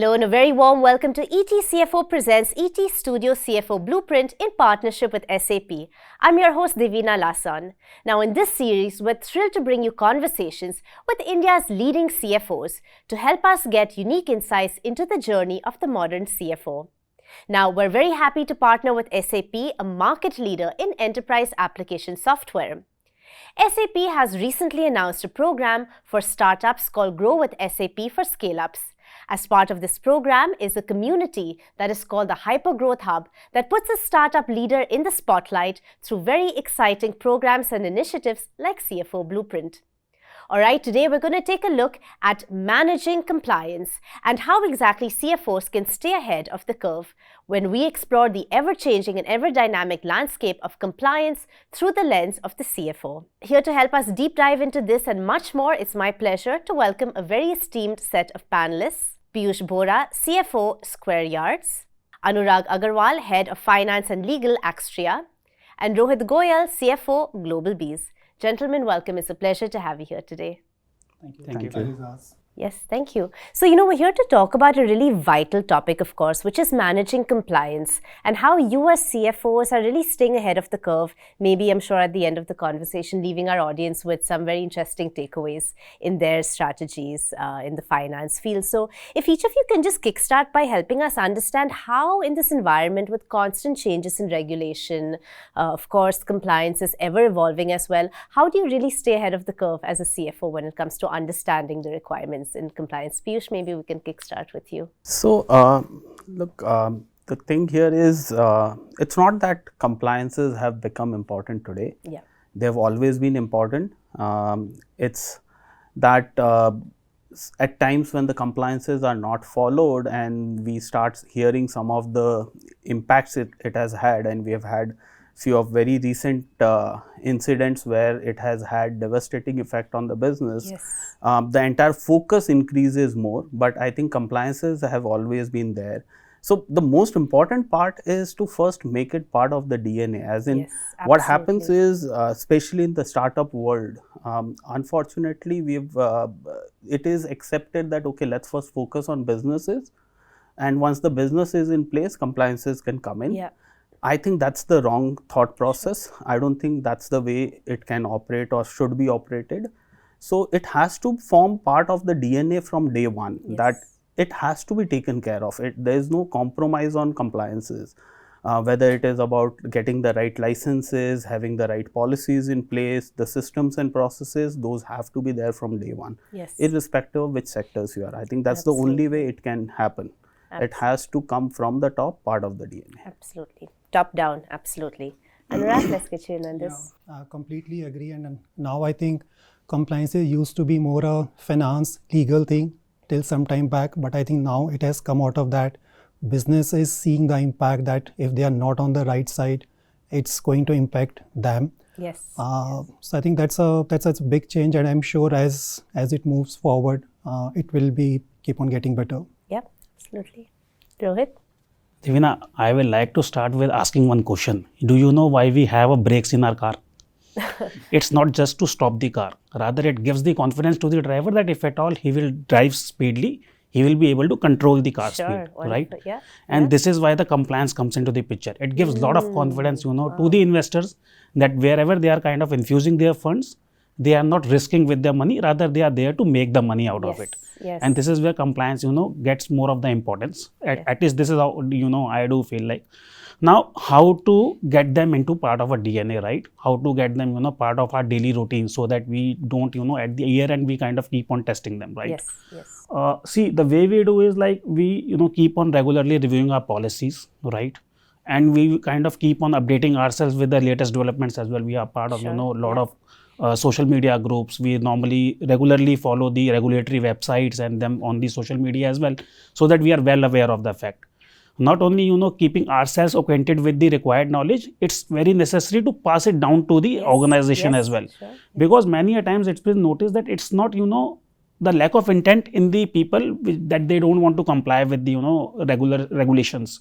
Hello and a very warm welcome to ET CFO presents ET Studio CFO Blueprint in partnership with SAP. I'm your host Devina Lasan. Now in this series, we're thrilled to bring you conversations with India's leading CFOs to help us get unique insights into the journey of the modern CFO. Now we're very happy to partner with SAP, a market leader in enterprise application software. SAP has recently announced a program for startups called Grow with SAP for Scale-Ups. As part of this program is a community that is called the Hypergrowth Hub that puts a startup leader in the spotlight through very exciting programs and initiatives like CFO Blueprint. Alright, today we're going to take a look at managing compliance and how exactly CFOs can stay ahead of the curve when we explore the ever-changing and ever-dynamic landscape of compliance through the lens of the CFO. Here to help us deep dive into this and much more, it's my pleasure to welcome a very esteemed set of panelists. Piyush Bora, CFO, Square Yards, Anurag Agarwal, Head of Finance and Legal, Axtria, and Rohit Goyal, CFO, Global Bees. Gentlemen, welcome. It's a pleasure to have you here today. Thank you. Yes, thank you. So, we're here to talk about a really vital topic, of course, which is managing compliance and how you as CFOs are really staying ahead of the curve. Maybe, I'm sure at the end of the conversation, leaving our audience with some very interesting takeaways in their strategies in the finance field. So, if each of you can just kickstart by helping us understand how in this environment with constant changes in regulation, of course, compliance is ever evolving as well. How do you really stay ahead of the curve as a CFO when it comes to understanding the requirements in compliance? Piyush, maybe we can kickstart with you. So, the thing here is, it's not that compliances have become important today. Yeah. They've always been important. It's that at times when the compliances are not followed and we start hearing some of the impacts it has had, and we have had few of very recent incidents where it has had devastating effect on the business. Yes. The entire focus increases more, but I think compliances have always been there. So the most important part is to first make it part of the DNA, as in Yes, what happens absolutely. is, especially in the startup world, unfortunately it is accepted that, okay, let's first focus on businesses, and once the business is in place, compliances can come in. Yeah. I think that's the wrong thought process. I don't think that's the way it can operate or should be operated. So it has to form part of the DNA from day one, Yes. that it has to be taken care of. There is no compromise on compliances, whether it is about getting the right licenses, having the right policies in place, the systems and processes, those have to be there from day one, Yes. irrespective of which sectors you are. I think that's the only way it can happen. It has to come from the top part of the DNA. Absolutely. Top down, absolutely. Anurag, let's get you in on this. Yeah, completely agree. And now I think compliance used to be more a finance, legal thing till some time back. But I think now it has come out of that. Business is seeing the impact that if they are not on the right side, it's going to impact them. Yes. So I think that's a big change. And I'm sure as it moves forward, it will keep on getting better. Yep, absolutely. Rohit? Devina, I will like to start with asking one question. Do you know why we have a brakes in our car? It's not just to stop the car. Rather, it gives the confidence to the driver that if at all he will drive speedily, he will be able to control the car speed, right? Yeah. And this is why the compliance comes into the picture. It gives a lot of confidence, to the investors that wherever they are kind of infusing their funds, they are not risking with their money. Rather, they are there to make the money out of it. Yes. And this is where compliance, gets more of the importance. At least this is how, I do feel like. Now, how to get them into part of a DNA, right? How to get them, part of our daily routine so that we don't, at the year end, we kind of keep on testing them, right? Yes, yes. See, the way we do is like we, keep on regularly reviewing our policies, right? And we kind of keep on updating ourselves with the latest developments as well. We are part of, a lot of social media groups. We normally regularly follow the regulatory websites and them on the social media as well, so that we are well aware of the fact. Not only, keeping ourselves acquainted with the required knowledge, it's very necessary to pass it down to the organization as well. Sure. Because many a times it's been noticed that it's not, the lack of intent in the people that they don't want to comply with the, regulations.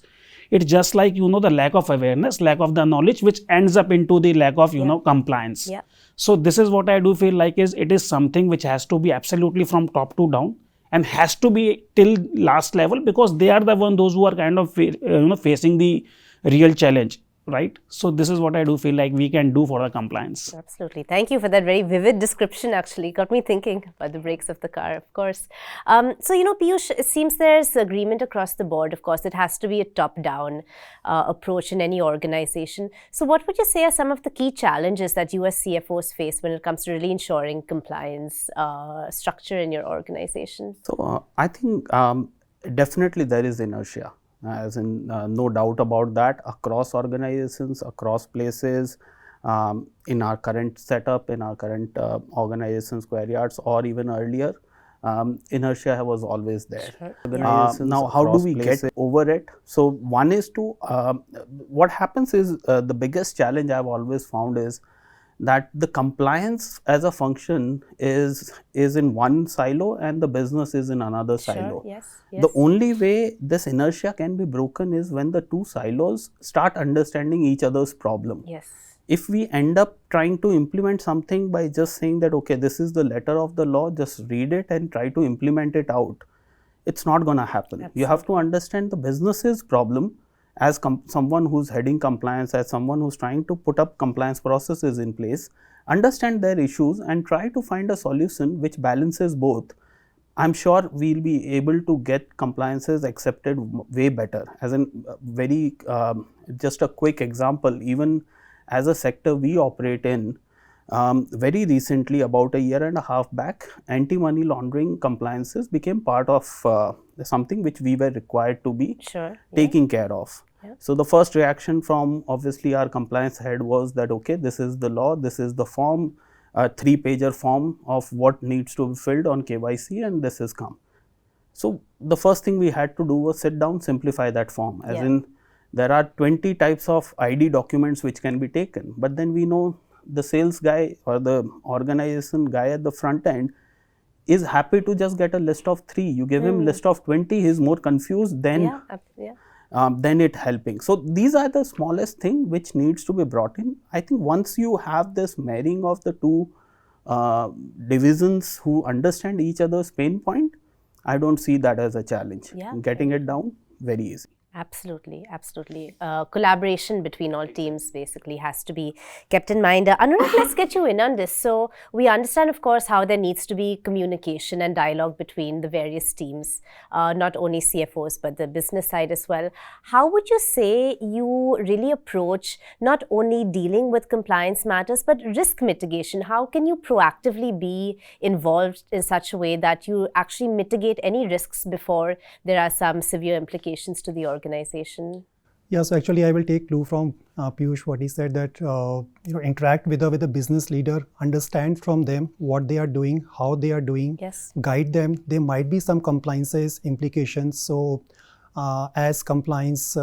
It's just like, the lack of awareness, lack of the knowledge, which ends up into the lack of, compliance. Yeah. So this is what I do feel like is it is something which has to be absolutely from top to down. and has to be till last level, because they are the one, those who are kind of facing the real challenge, right? So this is what I do feel like we can do for the compliance. Absolutely. Thank you for that very vivid description, actually. Got me thinking about the brakes of the car, of course. So, Piyush, it seems there's agreement across the board. Of course, it has to be a top-down approach in any organization. So what would you say are some of the key challenges that you as CFOs face when it comes to really ensuring compliance structure in your organization? So I think definitely there is inertia. As in, no doubt about that, across organizations, across places, in our current setup, in our current organizations, square yards, or even earlier, inertia was always there. Sure. Now, how do we get over it? So, one is to, what happens is, the biggest challenge I've always found is that the compliance as a function is in one silo and the business is in another silo. Yes. The only way this inertia can be broken is when the two silos start understanding each other's problem. Yes. If we end up trying to implement something by just saying that, okay, this is the letter of the law, just read it and try to implement it out, it's not going to happen. Absolutely. You have to understand the business's problem as someone who's heading compliance, as someone who's trying to put up compliance processes in place, understand their issues and try to find a solution which balances both. I'm sure we'll be able to get compliances accepted way better. As in very, just a quick example, even as a sector we operate in, very recently, about a year and a half back, anti-money laundering compliances became part of something which we were required to be taking care of. Yeah. So the first reaction from obviously our compliance head was that, okay, this is the law, this is the form, a 3-pager form of what needs to be filled on KYC, and this is come. So the first thing we had to do was sit down, simplify that form, as in there are 20 types of ID documents which can be taken, but then we know the sales guy or the organization guy at the front end is happy to just get a list of 3. You give him list of 20, he's more confused than it helping. So these are the smallest thing which needs to be brought in. I think once you have this marrying of the two divisions who understand each other's pain point, I don't see that as a challenge. Getting it down, very easy. Absolutely. Collaboration between all teams basically has to be kept in mind. Anurag, let's get you in on this. So we understand, of course, how there needs to be communication and dialogue between the various teams, not only CFOs, but the business side as well. How would you say you really approach not only dealing with compliance matters, but risk mitigation? How can you proactively be involved in such a way that you actually mitigate any risks before there are some severe implications to the organization? Yeah, so actually I will take clue from Piyush what he said, that interact with the business leader, understand from them what they are doing, how they are doing, guide them. There might be some compliances implications. So as compliance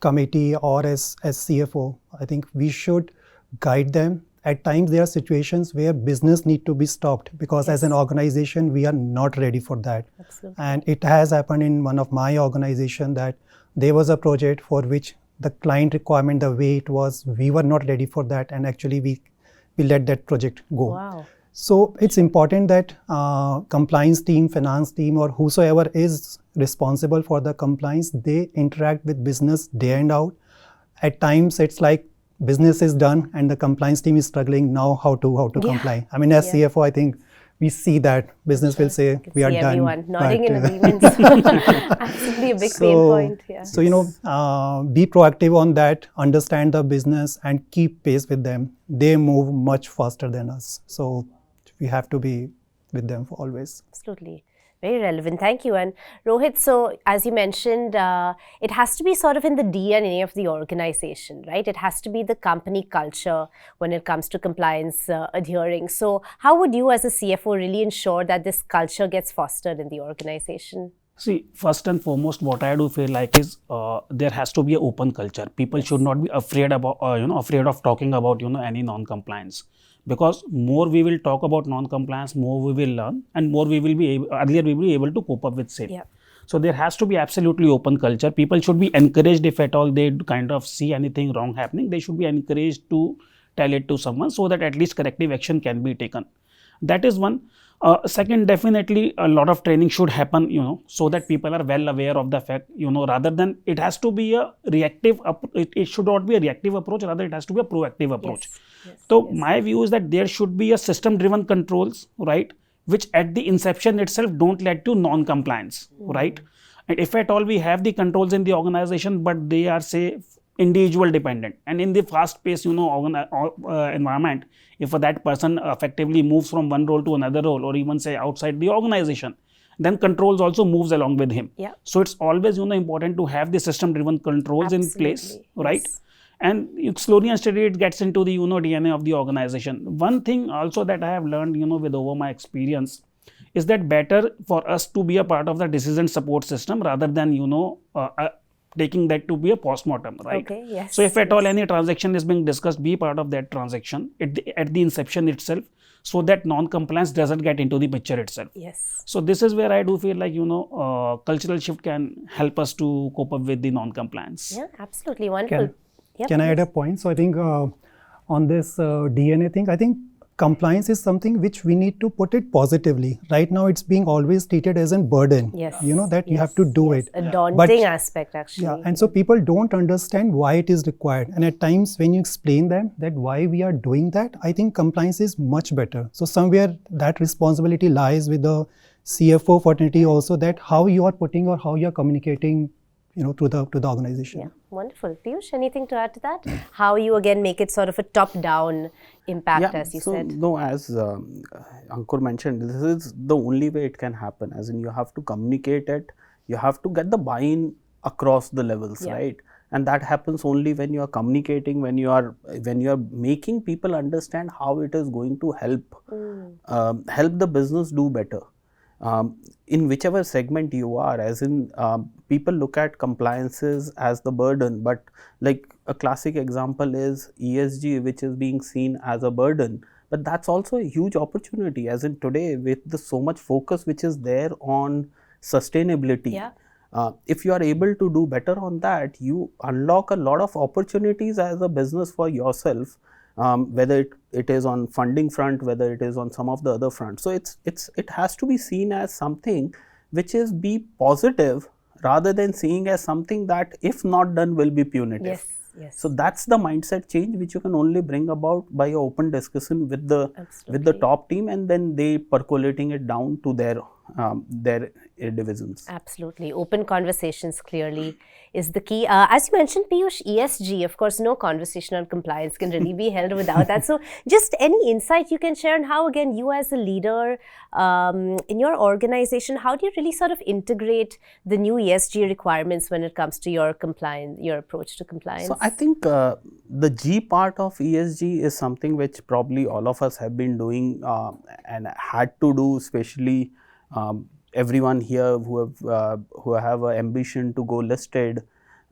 committee or as CFO, I think we should guide them. At times there are situations where business need to be stopped because as an organization we are not ready for that. Absolutely. And it has happened in one of my organization that there was a project for which the client requirement, the way it was, we were not ready for that, and actually we let that project go. Wow. So it's important that compliance team, finance team, or whosoever is responsible for the compliance, they interact with business day and out. At times it's like business is done and the compliance team is struggling now how to comply. I mean, as CFO, I think we see that business will say we are done. Everyone nodding in agreement. Absolutely a big pain point. So be proactive on that, understand the business and keep pace with them. They move much faster than us, so we have to be with them for always. Absolutely. Very relevant. Thank you. And Rohit, so as you mentioned, it has to be sort of in the DNA of the organization, right? It has to be the company culture when it comes to compliance adhering. So how would you as a CFO really ensure that this culture gets fostered in the organization? See, first and foremost, what I do feel like is there has to be an open culture. People should not be afraid about, afraid of talking about, any non-compliance. Because more we will talk about non-compliance, more we will learn, and more we will be able to cope up with same. Yeah. So there has to be absolutely open culture. People should be encouraged, if at all they kind of see anything wrong happening, they should be encouraged to tell it to someone so that at least corrective action can be taken. That is one. Second, definitely a lot of training should happen, so that people are well aware of the fact, rather than it has to be a reactive, it should not be a reactive approach, rather it has to be a proactive approach. So my view is that there should be a system driven controls, right, which at the inception itself don't lead to non-compliance, right? And if at all we have the controls in the organization, but they are, say, individual dependent, and in the fast paced environment, if that person effectively moves from one role to another role, or even say outside the organization, then controls also moves along with him. So it's always important to have the system driven controls in place, right? And slowly and steadily it gets into the DNA of the organization. One thing also that I have learned with over my experience is that better for us to be a part of the decision support system rather than taking that to be a post-mortem, right? So if at all any transaction is being discussed, be part of that transaction at the inception itself, so that non-compliance doesn't get into the picture itself. So this is where I do feel like cultural shift can help us to cope up with the non-compliance. Absolutely wonderful. Can I add a point? So I think on this DNA thing, I think compliance is something which we need to put it positively. Right now, it's being always treated as a burden. That you have to do it. A daunting aspect, actually. And so people don't understand why it is required. And at times, when you explain them that why we are doing that, I think compliance is much better. So somewhere that responsibility lies with the CFO fraternity also, that how you are putting or how you are communicating to the organization. Wonderful. Piyush, anything to add to that? How you again make it sort of a top-down impact, as you said? No, as Ankur mentioned, this is the only way it can happen. As in, you have to communicate it, you have to get the buy-in across the levels, right? And that happens only when you are communicating, when you are making people understand how it is going to help the business do better. In whichever segment you are, as in people look at compliances as the burden, but like a classic example is ESG, which is being seen as a burden, but that's also a huge opportunity, as in today with so much focus which is there on sustainability. If you are able to do better on that, you unlock a lot of opportunities as a business for yourself. Whether it is on funding front, whether it is on some of the other fronts. So it has to be seen as something which is be positive rather than seeing as something that if not done will be punitive. So that's the mindset change which you can only bring about by an open discussion with the top team, and then they percolating it down to their divisions. Absolutely. Open conversations clearly is the key. As you mentioned, Piyush, ESG, of course, no conversation on compliance can really be held without that. So just any insight you can share on how, again, you as a leader in your organization, how do you really sort of integrate the new ESG requirements when it comes to your approach to compliance? So I think the G part of ESG is something which probably all of us have been doing and had to do, especially everyone here who have an ambition to go listed.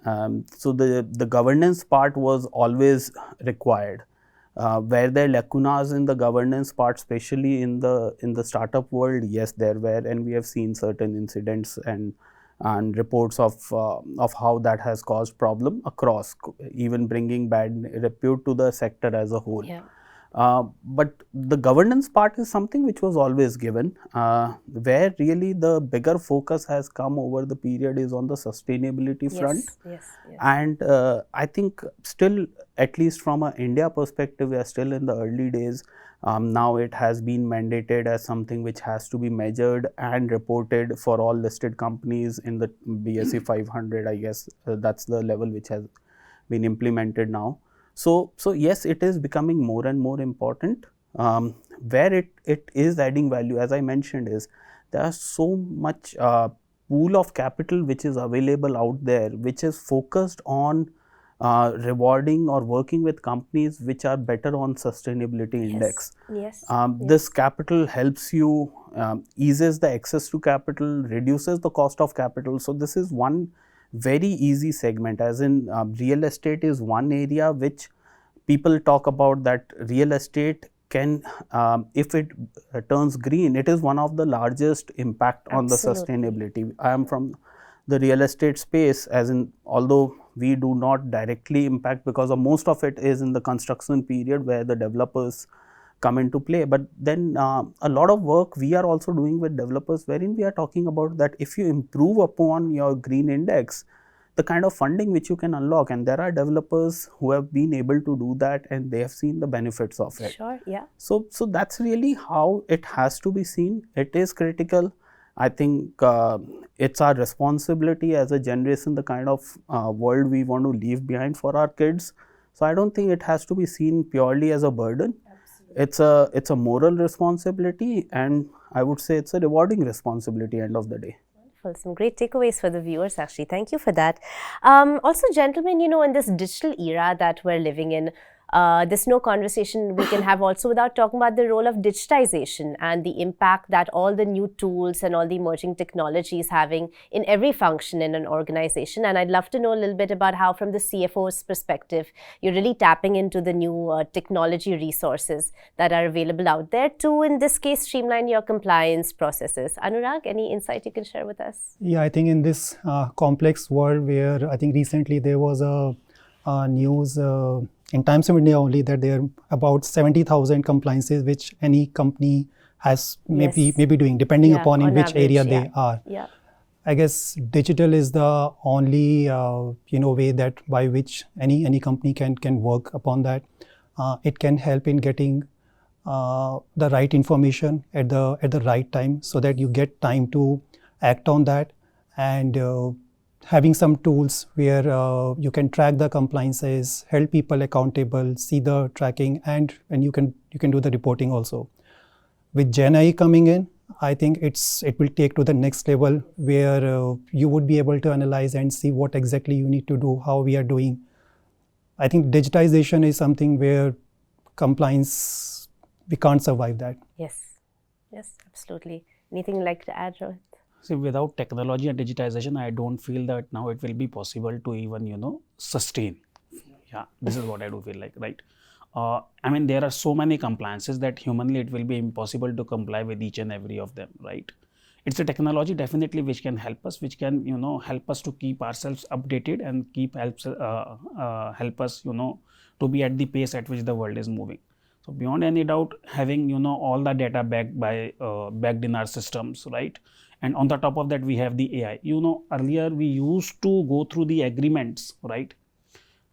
So the governance part was always required. Were there lacunas in the governance part, especially in the startup world? Yes, there were, and we have seen certain incidents and reports of how that has caused problem across, even bringing bad repute to the sector as a whole. But the governance part is something which was always given. Where really the bigger focus has come over the period is on the sustainability front. And I think still, at least from an India perspective, we are still in the early days. Now it has been mandated as something which has to be measured and reported for all listed companies in the BSE 500. I guess that's the level which has been implemented now. So yes, it is becoming more and more important. Where it is adding value, as I mentioned, is there are so much pool of capital which is available out there, which is focused on rewarding or working with companies which are better on sustainability index. This capital helps you, eases the access to capital, reduces the cost of capital. So this is one very easy segment, as in real estate is one area which people talk about, that real estate can, if it turns green, it is one of the largest impact on the sustainability. I am from the real estate space, as in, although we do not directly impact because of most of it is in the construction period where the developers come into play. But then a lot of work we are also doing with developers, wherein we are talking about that if you improve upon your green index, the kind of funding which you can unlock, and there are developers who have been able to do that and they have seen the benefits of it. Sure, yeah. So that's really how it has to be seen. It is critical. I think it's our responsibility as a generation, the kind of world we want to leave behind for our kids. So I don't think it has to be seen purely as a burden. Absolutely. It's a moral responsibility, and I would say it's a rewarding responsibility end of the day. Some great takeaways for the viewers, actually. Thank you for that. Also, gentlemen, in this digital era that we're living in, there's no conversation we can have also without talking about the role of digitization and the impact that all the new tools and all the emerging technology is having in every function in an organization. And I'd love to know a little bit about how, from the CFO's perspective, you're really tapping into the new technology resources that are available out there to, in this case, streamline your compliance processes. Anurag, any insight you can share with us? Yeah, I think in this complex world where I think recently there was a news in Times of India only that there are about 70,000 compliances which any company has maybe doing, depending upon in which average, area they are. Yeah. I guess digital is the only way that by which any company can work upon that. It can help in getting the right information at the right time, so that you get time to act on that, and having some tools where you can track the compliances, hold people accountable, see the tracking, and you can do the reporting also. With Gen AI coming in, I think it will take to the next level where you would be able to analyze and see what exactly you need to do, how we are doing. I think digitization is something where compliance, we can't survive that. Yes, absolutely. Anything you'd like to add, Rohit? See, without technology and digitization, I don't feel that now it will be possible to even, sustain. Yeah, this is what I do feel like, right? I mean, there are so many compliances that humanly it will be impossible to comply with each and every of them, right? It's a technology definitely which can help us, help us to keep ourselves updated and help us, to be at the pace at which the world is moving. So beyond any doubt, having, all the data backed in our systems, right? And on the top of that, we have the AI. Earlier we used to go through the agreements, right?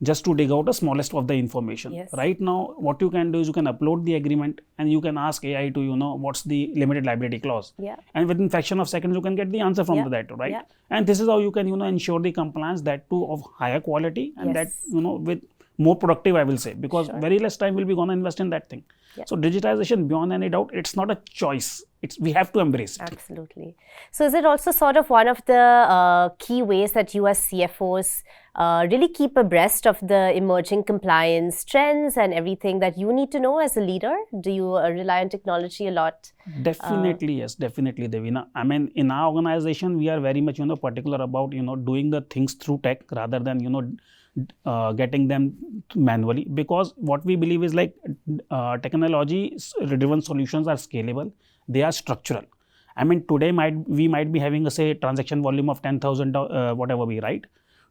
Just to dig out the smallest of the information. Yes. Right now, what you can do is you can upload the agreement and you can ask AI to, what's the limited liability clause. Yeah. And within fraction of seconds, you can get the answer from that, right? Yeah. And this is how you can, ensure the compliance, that too of higher quality, and that, with more productive, I will say, because very less time will be going to invest in that thing. Yeah. So digitization, beyond any doubt, it's not a choice. We have to embrace it. Absolutely. So is it also sort of one of the key ways that you as CFOs really keep abreast of the emerging compliance trends and everything that you need to know as a leader? Do you rely on technology a lot? Definitely, yes. Definitely, Devina. I mean, in our organization, we are very much, particular about, doing the things through tech rather than, getting them manually, because what we believe is like technology driven solutions are scalable, they are structural. I mean, today we might be having a say transaction volume of 10,000 whatever we write.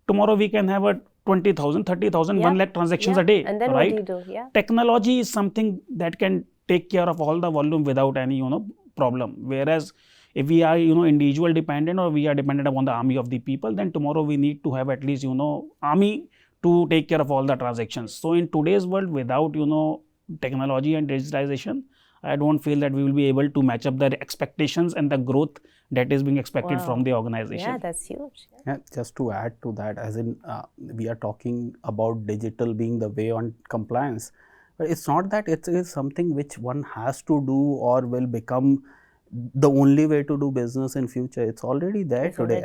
Tomorrow we can have a 20,000, 30,000, 1 lakh transactions a day. And then right? What do you do? Yeah. Technology is something that can take care of all the volume without any problem. Whereas if we are individual dependent, or we are dependent upon the army of the people, then tomorrow we need to have at least army to take care of all the transactions. So in today's world, without technology and digitization, I don't feel that we will be able to match up the expectations and the growth that is being expected from the organization. Yeah, that's huge. Yeah, just to add to that, as in we are talking about digital being the way on compliance, but it's not that it is something which one has to do or will become the only way to do business in future. It's already there today.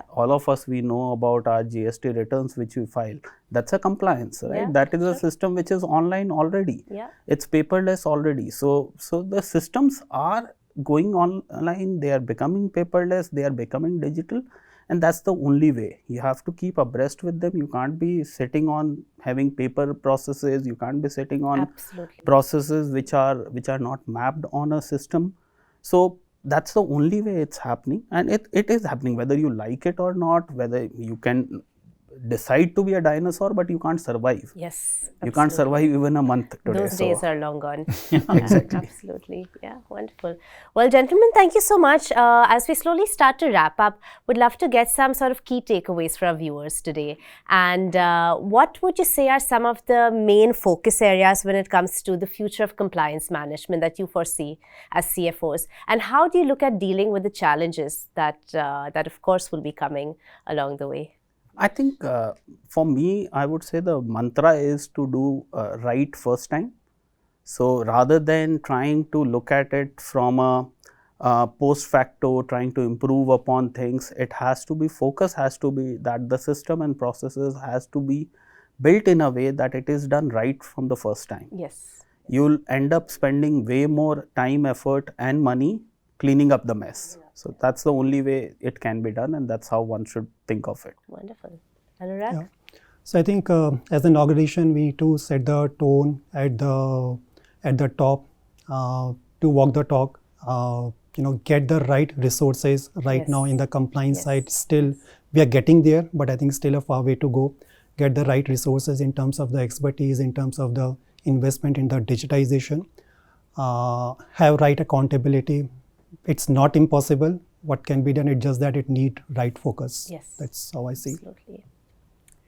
All of us, we know about our GST returns which we file. That's a compliance, right? Yeah, that is a system which is online already. Yeah. It's paperless already. So the systems are going online. They are becoming paperless. They are becoming digital, and that's the only way. You have to keep abreast with them. You can't be sitting on having paper processes. You can't be sitting on processes which are not mapped on a system. So that's the only way it's happening, and it is happening whether you like it or not, whether you can decide to be a dinosaur, but you can't survive. Yes. You can't survive even a month today. Those days are long gone. Exactly. Absolutely. Yeah, wonderful. Well, gentlemen, thank you so much. As we slowly start to wrap up, would love to get some sort of key takeaways for our viewers today. And what would you say are some of the main focus areas when it comes to the future of compliance management that you foresee as CFOs? And how do you look at dealing with the challenges that of course, will be coming along the way? I think for me, I would say the mantra is to do right first time. So rather than trying to look at it from a post facto, trying to improve upon things, it has to be, focus has to be that the system and processes has to be built in a way that it is done right from the first time. Yes. You'll end up spending way more time, effort and money cleaning up the mess. So that's the only way it can be done, and that's how one should think of it. Wonderful. Anurag? Yeah. So I think as an organization, we need to set the tone at the top to walk the talk. Get the right resources right now in the compliance side. Still, we are getting there, but I think still a far way to go. Get the right resources in terms of the expertise, in terms of the investment in the digitization. Have right accountability. It's not impossible. What can be done? It's just that it needs right focus. Yes. That's how I see. Absolutely.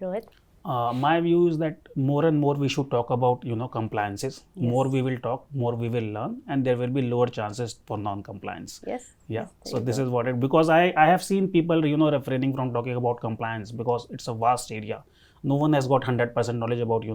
Rohit? My view is that more and more we should talk about compliances. Yes. More we will talk, more we will learn, and there will be lower chances for non-compliance. Yes. Yeah. Yes, So this is what it, because I have seen people refraining from talking about compliance because it's a vast area. No one has got 100% knowledge about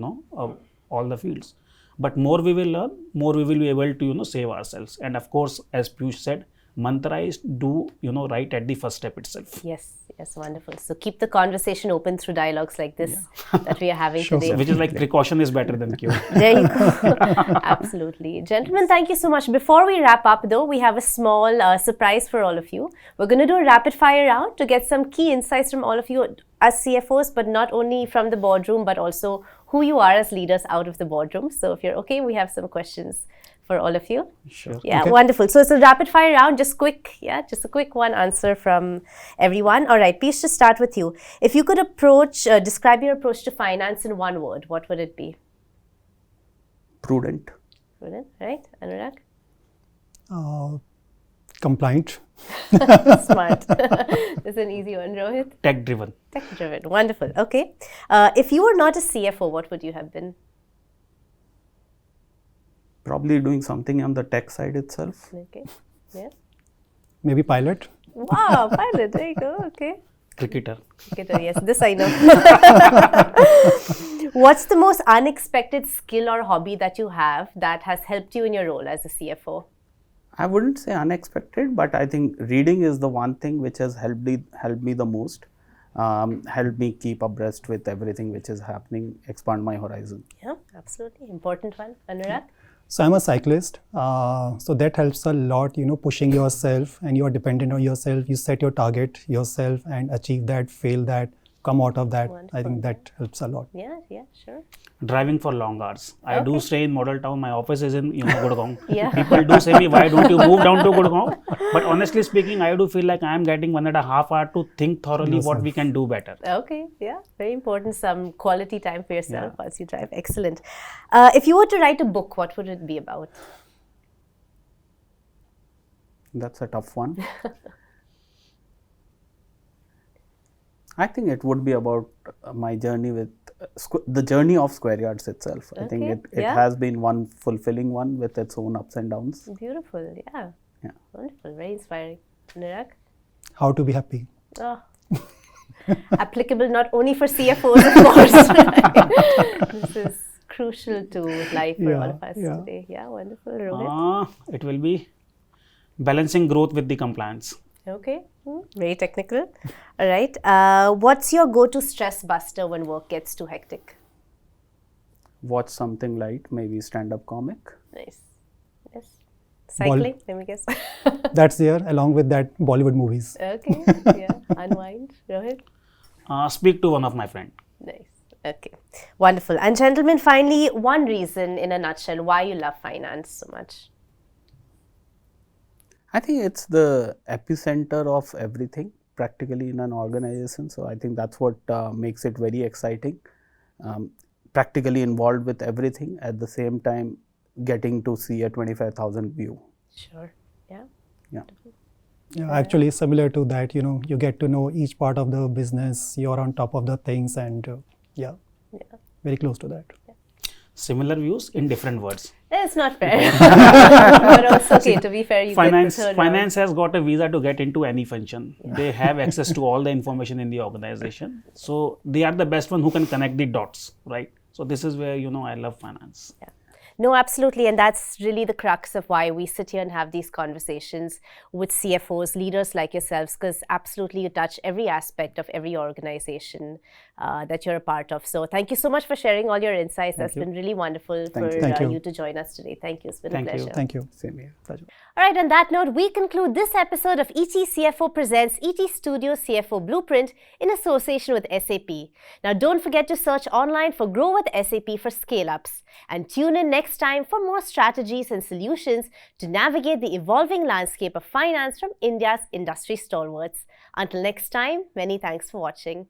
all the fields. But more we will learn, more we will be able to save ourselves. And of course, as Piyush said, mantra is do right at the first step itself. Yes, yes, wonderful. So keep the conversation open through dialogues like this that we are having today. Which is like precaution is better than cure. There you go. Absolutely. Gentlemen, thank you so much. Before we wrap up though, we have a small surprise for all of you. We're going to do a rapid fire round to get some key insights from all of you as CFOs, but not only from the boardroom, but also who you are as leaders out of the boardroom. So if you're okay, we have some questions for all of you. Sure. Yeah, Okay. wonderful. So it's a rapid fire round, just a quick one answer from everyone. All right, Piyush, to start with you. If you could describe your approach to finance in one word, what would it be? Prudent. Brilliant, right? Anurag? Compliant. Smart. This is an easy one. Rohit? Tech driven. Tech-driven. Wonderful. Okay. If you were not a CFO, what would you have been? Probably doing something on the tech side itself. Okay. Yeah. Maybe pilot. Wow, pilot. There you go. Okay. Cricketer. Cricketer, yes, this I know. What's the most unexpected skill or hobby that you have that has helped you in your role as a CFO? I wouldn't say unexpected, but I think reading is the one thing which has helped me the most. Helped me keep abreast with everything which is happening, expand my horizon. Yeah, absolutely. Important one. Anurag? So I'm a cyclist. So that helps a lot, pushing yourself, and you're dependent on yourself. You set your target yourself and achieve that, fail that, come out of that. Wonderful. I think that helps a lot. Yeah, sure. Driving for long hours. I do stay in Model Town. My office is in Gurgaon. Yeah. People do say me, why don't you move down to Gurgaon? But honestly speaking, I do feel like I am getting 1.5 hours to think thoroughly what we can do better. Okay, yeah, very important. Some quality time for yourself as you drive. Excellent. If you were to write a book, what would it be about? That's a tough one. I think it would be about my journey with the journey of Square Yards itself. I think it has been one fulfilling one with its own ups and downs. Beautiful, yeah. Wonderful, very inspiring. Anurag? How to be happy. Oh. Applicable not only for CFOs, of course. This is crucial to life for all of us today. Yeah, wonderful. Rohit? It will be balancing growth with the compliance. Okay, very technical. All right. What's your go-to stress buster when work gets too hectic? Watch something light, maybe stand-up comic. Nice. Yes. Cycling, let me guess. That's there, along with that Bollywood movies. Okay, yeah. Unwind. Rohit? Speak to one of my friends. Nice. Okay. Wonderful. And gentlemen, finally, one reason in a nutshell why you love finance so much. I think it's the epicenter of everything. practically in an organization. So I think that's what makes it very exciting. Practically involved with everything, at the same time getting to see a 25,000 view. Sure. Yeah. Yeah. Yeah, actually similar to that, you get to know each part of the business, you're on top of the things, and very close to that. Similar views in different words. It's not fair. But also, okay, to be fair, you Finance get the third round. has got a visa to get into any function. They have access to all the information in the organization. So they are the best one who can connect the dots, right? So this is where, I love finance. Yeah. No, absolutely. And that's really the crux of why we sit here and have these conversations with CFOs, leaders like yourselves, because absolutely you touch every aspect of every organization that you're a part of. So thank you so much for sharing all your insights. That's been really wonderful for you to join us today. Thank you. It's been a pleasure. Thank you. Same here. Pleasure. All right, on that note, we conclude this episode of ET CFO Presents ET Studio CFO Blueprint in association with SAP. Now, don't forget to search online for Grow with SAP for scale-ups, and tune in next time for more strategies and solutions to navigate the evolving landscape of finance from India's industry stalwarts. Until next time, many thanks for watching.